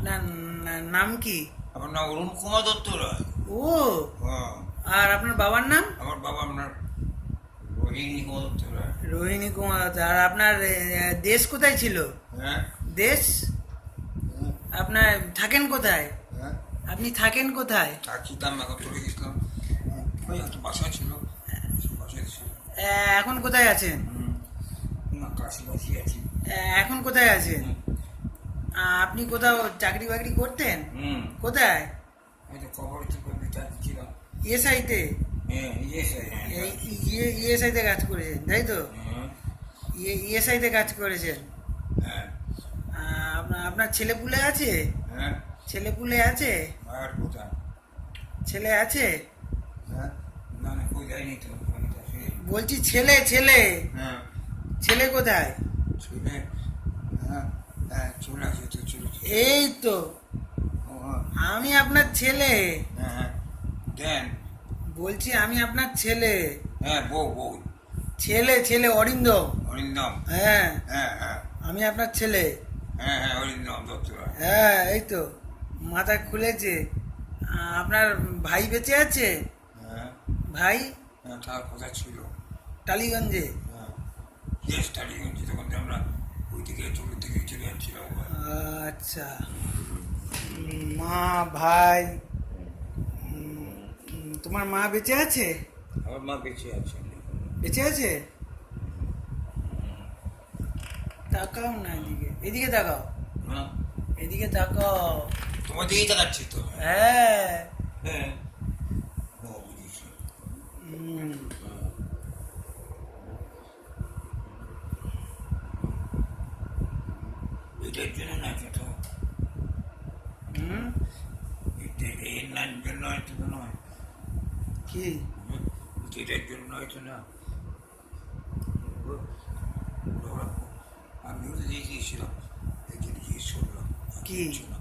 আপনার নাম কি? আমার নাম অরুণ কুমার দত্ত রায়। ও, হ্যাঁ, আর আপনার বাবার নাম? আমার বাবা আপনার রোহিণী কুমার দত্ত রায়। রোহিণী কুমার দত্ত। আর আপনার দেশ কোথায় ছিল? হ্যাঁ দেশ হ্যাঁ, আপনার থাকেন কোথায়? হ্যাঁ, আপনি থাকেন কোথায়? থাকতাম, এখন চলে গেছিলাম। ওই একটা বাসা ছিল, বাসায় ছিল। এখন কোথায় আছেন? না, কাছাকাছি আছি। এখন কোথায় আছেন? হুম, আপনি কোথাও চাকরি বাকরি করতেন? হুম, কোথায়? এই তো খবর থেকে বিচার দিচ্ছিলাম। ইএসআইতে? হ্যাঁ, ইয়েস, হ্যাঁ, ইএসআইতে কাজ করেছেন তাই তো? হ্যাঁ, ইএসআইতে কাজ করেছেন। হ্যাঁ, আপনার ছেলেপুলে আছে? হ্যাঁ, ছেলেপুলে আছে? আর কোথায়? ছেলে আছে? হ্যাঁ, না না, কই যায়নি তো, আমি তো আসি। বলছি ছেলে ছেলে হ্যাঁ, ছেলে কোথায়? চলে, হ্যাঁ, হ্যাঁ, চলে আসে তো, চলে আসে। এই তো, ও, হ্যাঁ, আমি আপনার ছেলে। হ্যাঁ, হ্যাঁ, দেন, বলছি আমি আপনার ছেলে। হ্যাঁ, বউ বউ, ছেলে ছেলে অরিন্দম। অরিন্দম, হ্যাঁ, হ্যাঁ হ্যাঁ, আমি আপনার ছেলে। হ্যাঁ হ্যাঁ, অরিন্দম দত্ত রায়। হ্যাঁ, এই তো মাথা খুলেছে। আপনার ভাই বেঁচে আছে? হ্যাঁ, ভাই হ্যাঁ, তার কথা ছিল। টালিগঞ্জে? হ্যাঁ, ইয়েস, টালিগঞ্জ, তখন যে আমরা ওই দিকে চলে যাচ্ছিলাম। আচ্ছা। মা, ভাই, তোমার মা বেঁচে আছে? আমার মা বেঁচে আছে। বেঁচে আছে? তাকাও না এদিকে, এদিকে তাকাও, হ্যাঁ, এদিকে তাকাও। তোমার দিকেই তাকাচ্ছি তো। হ্যাঁ। হ্যাঁ, ও বুঝেছি। হুম, এটার জন্য না তো, হুম, এর নার জন্য হয়তো তো নয়। কি? হুম, এটার জন্য হয়তো না। আমিও তো দেখিয়েছিলাম, একজন জিজ্ঞেস করলাম কি? ছিল।